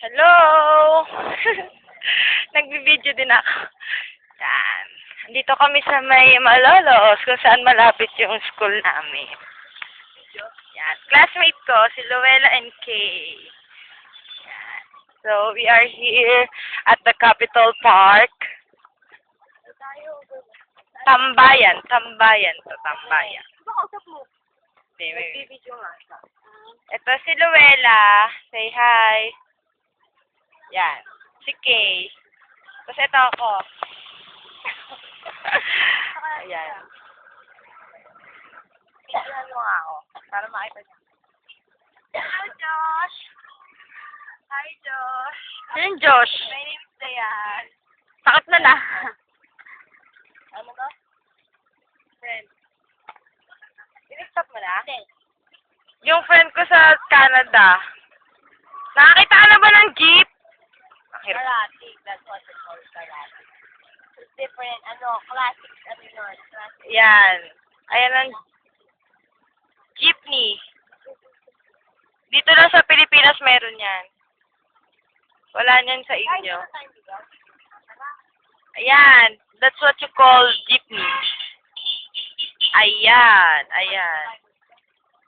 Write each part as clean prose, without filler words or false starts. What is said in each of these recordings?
Hello! Nagbibideo din ako. Yan. Andito kami sa may Malolos, kung saan malapit yung school namin. Yan. Classmate ko, si Luella and Kay. Yan. So, we are here at the Capitol Park. Tambayan to, Tambayan. Nagbibideo nga siya. Ito si Luella. Say hi. Yan. Si Kay. Tapos ito ako. Ayan. Tignan mo nga ako. Para makita niya. Hello, Josh. Hi, Josh. Sino Josh? My name is Dayan. Sakit na. Ano ba? Friend. I-stop mo na? Yung friend ko sa Canada. Nakakita ka na ba ng jeep? Karate, that's what it's called, karate. It's different, classic, classic. Yan. Ayan ang jeepney. Dito lang sa Pilipinas meron yan. Wala niyan sa inyo. Ayan. That's what you call jeepney. Ayan.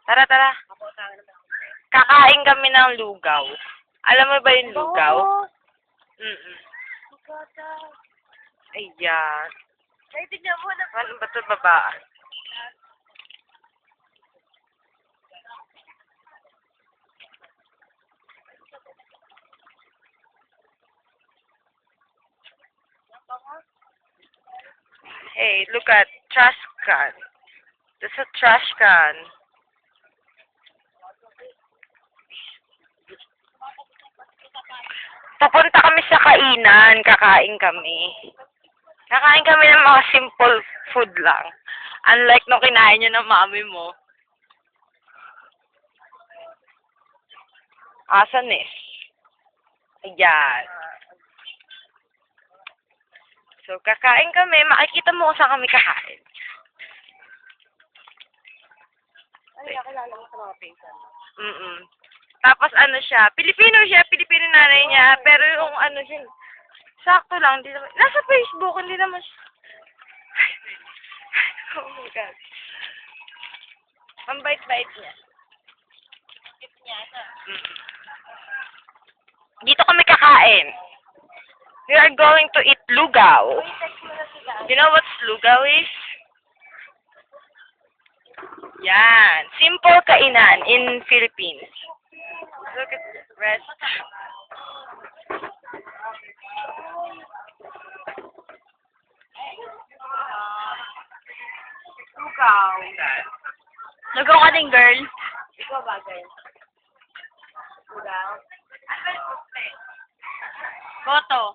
Tara. Kakain kami ng lugaw. Alam mo ba yung lugaw? Ayan. Ay, tignan mo na. Ano ba ito, babaan? Hey, look at trash can. There's a trash can. Papunta kami sa kainan. Kakain kami. Kakain kami ng mga simple food lang. Unlike nung kinain nyo ng mami mo. Asan eh? Ayan. So, kakain kami. Makikita mo kung saan kami kakain. Ay, nakilala mo sa mga pinsan. Tapos ano siya, Pilipino nanay niya, pero yung ano siya, sakto lang, hindi naman, nasa Facebook, hindi naman siya. Oh my God. Ang bait-bait niya. Cute niya, Dito kami kakain. We are going to eat lugaw. Uy, text mo na sila. You know what lugaw is? Yan. Simple kainan in Philippines. Look at the rest. Lugaw. Lugaw ka din, girl. Ikaw ba, girl? Lugaw. Boto.